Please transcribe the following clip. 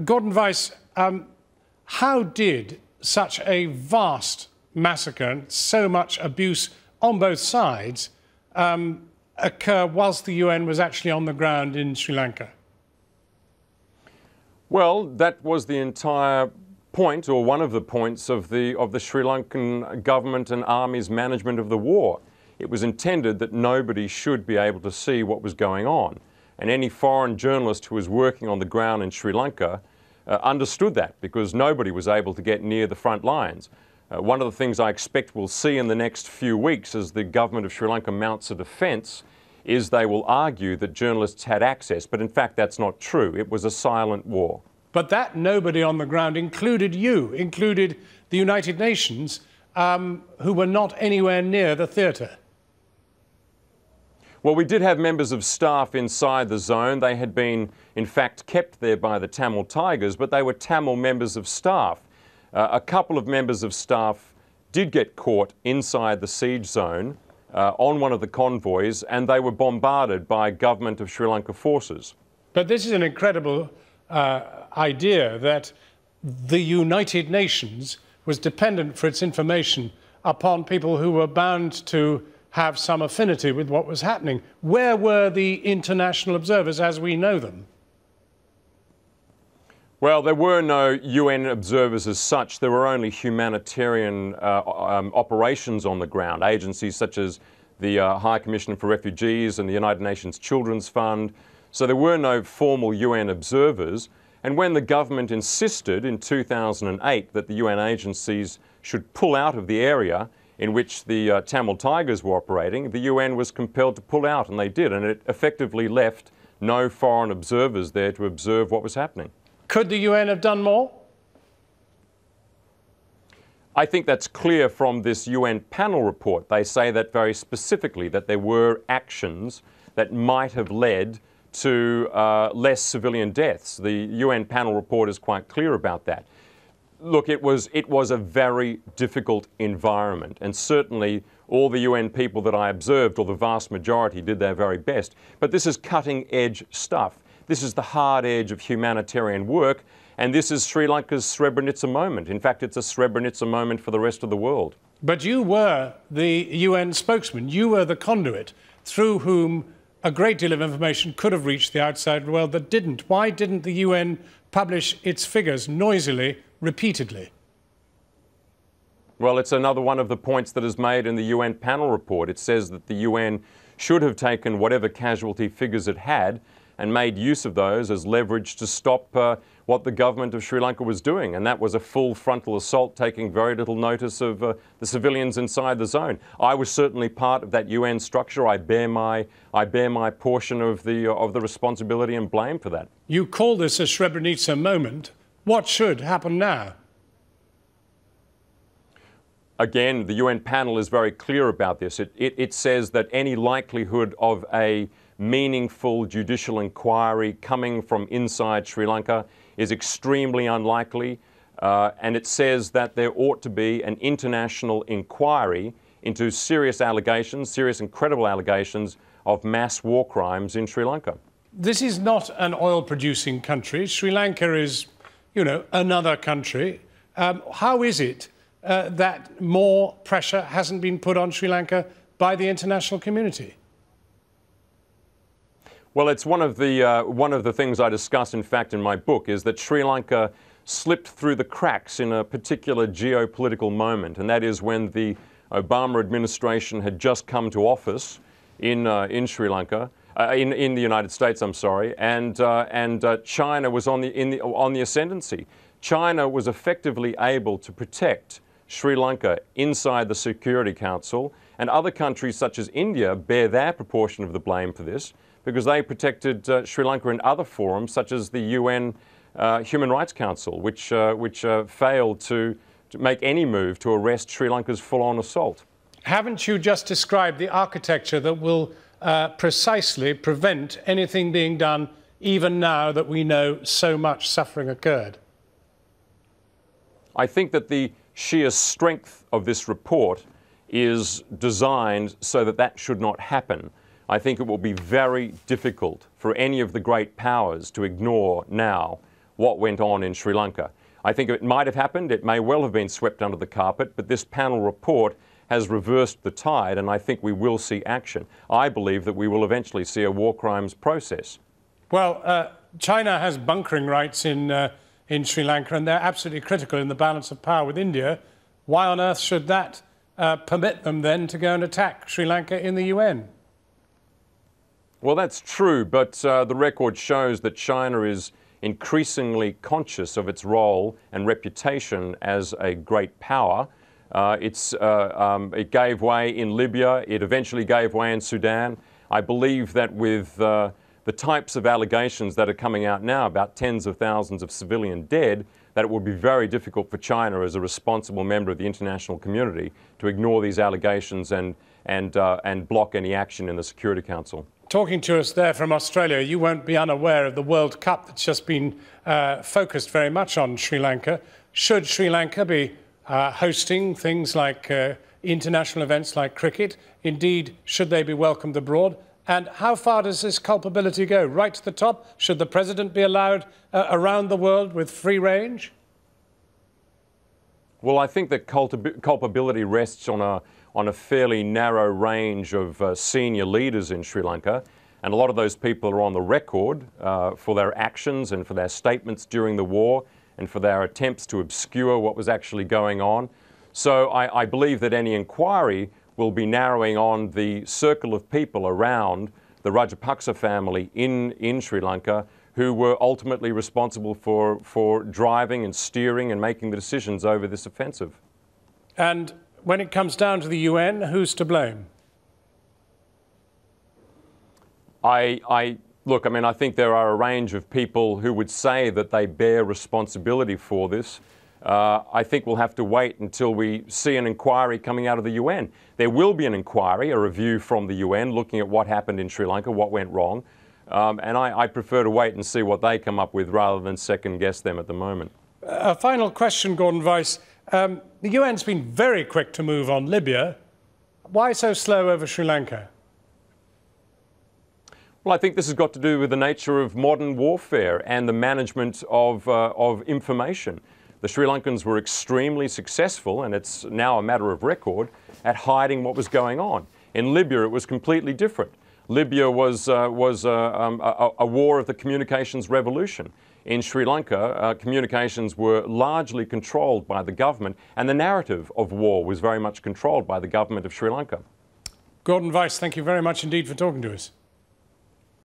Gordon Weiss, how did such a vast massacre and so much abuse on both sides occur whilst the UN was actually on the ground in Sri Lanka? Well, that was the entire point, or one of the points, of the Sri Lankan government and army's management of the war. It was intended that nobody should be able to see what was going on. And any foreign journalist who was working on the ground in Sri Lanka understood that, because nobody was able to get near the front lines. One of the things I expect we'll see in the next few weeks as the government of Sri Lanka mounts a defence is they will argue that journalists had access, but in fact that's not true. It was a silent war. But that nobody on the ground included you, included the United Nations, who were not anywhere near the theatre. Well, we did have members of staff inside the zone. They had been, in fact, kept there by the Tamil Tigers, but they were Tamil members of staff. A couple of members of staff did get caught inside the siege zone on one of the convoys, and they were bombarded by government of Sri Lanka forces. But this is an incredible idea that the United Nations was dependent for its information upon people who were bound to have some affinity with what was happening. Where were the international observers as we know them? Well, there were no UN observers as such. There were only humanitarian operations on the ground, agencies such as the High Commissioner for Refugees and the United Nations Children's Fund. So there were no formal UN observers. And when the government insisted in 2008 that the UN agencies should pull out of the area in which the Tamil Tigers were operating, the UN was compelled to pull out, and they did. And it effectively left no foreign observers there to observe what was happening. Could the UN have done more? I think that's clear from this UN panel report. They say that very specifically, that there were actions that might have led to less civilian deaths. The UN panel report is quite clear about that. Look, it was a very difficult environment, and certainly all the UN people that I observed, or the vast majority, did their very best. But this is cutting-edge stuff. This is the hard edge of humanitarian work, and this is Sri Lanka's Srebrenica moment. In fact, it's a Srebrenica moment for the rest of the world. But you were the UN spokesman. You were the conduit through whom a great deal of information could have reached the outside world that didn't. Why didn't the UN publish its figures noisily, repeatedly? Well, it's another one of the points that is made in the UN panel report. It says that the UN should have taken whatever casualty figures it had and made use of those as leverage to stop what the government of Sri Lanka was doing. And that was a full frontal assault, taking very little notice of the civilians inside the zone. I was certainly part of that UN structure. I bear my portion of the responsibility and blame for that. You call this a Srebrenica moment. What should happen now? Again, the UN panel is very clear about this. It says that any likelihood of a meaningful judicial inquiry coming from inside Sri Lanka is extremely unlikely, and it says that there ought to be an international inquiry into serious allegations, serious and credible allegations of mass war crimes in Sri Lanka. This is not an oil-producing country. Sri Lanka is, you know, another country. How is it that more pressure hasn't been put on Sri Lanka by the international community? Well, it's one of the things I discuss, in fact, in my book, is that Sri Lanka slipped through the cracks in a particular geopolitical moment, and that is when the Obama administration had just come to office in Sri Lanka, in the United States, I'm sorry, and China was on the ascendancy. China was effectively able to protect Sri Lanka inside the Security Council, and other countries such as India bear their proportion of the blame for this, because they protected Sri Lanka in other forums, such as the UN Human Rights Council, which failed to make any move to arrest Sri Lanka's full-on assault. Haven't you just described the architecture that will precisely prevent anything being done, even now that we know so much suffering occurred? I think that the sheer strength of this report is designed so that that should not happen. I think it will be very difficult for any of the great powers to ignore now what went on in Sri Lanka. I think it might have happened, it may well have been swept under the carpet, but this panel report has reversed the tide, and I think we will see action. I believe that we will eventually see a war crimes process. Well, China has bunkering rights in Sri Lanka, and they're absolutely critical in the balance of power with India. Why on earth should that permit them then to go and attack Sri Lanka in the UN? Well, that's true, but the record shows that China is increasingly conscious of its role and reputation as a great power. It gave way in Libya, it eventually gave way in Sudan. I believe that with the types of allegations that are coming out now about tens of thousands of civilian dead, that it will be very difficult for China as a responsible member of the international community to ignore these allegations and block any action in the Security Council. Talking to us there from Australia, you won't be unaware of the World Cup that's just been focused very much on Sri Lanka. Should Sri Lanka be hosting things like international events like cricket? Indeed, should they be welcomed abroad? And how far does this culpability go? Right to the top? Should the president be allowed around the world with free range? Well, I think that culpability rests on a fairly narrow range of senior leaders in Sri Lanka, and a lot of those people are on the record for their actions and for their statements during the war and for their attempts to obscure what was actually going on. So I believe that any inquiry will be narrowing on the circle of people around the Rajapaksa family in Sri Lanka who were ultimately responsible for driving and steering and making the decisions over this offensive. And when it comes down to the UN, who's to blame? Look, I mean, I think there are a range of people who would say that they bear responsibility for this. I think we'll have to wait until we see an inquiry coming out of the UN. There will be an inquiry, a review from the UN looking at what happened in Sri Lanka, what went wrong. And I prefer to wait and see what they come up with rather than second guess them at the moment. A final question, Gordon Weiss. The UN's been very quick to move on Libya. Why so slow over Sri Lanka? Well, I think this has got to do with the nature of modern warfare and the management of information. The Sri Lankans were extremely successful, and it's now a matter of record, at hiding what was going on. In Libya, it was completely different. Libya was a war of the communications revolution. In Sri Lanka, communications were largely controlled by the government, and the narrative of war was very much controlled by the government of Sri Lanka. Gordon Weiss, thank you very much indeed for talking to us.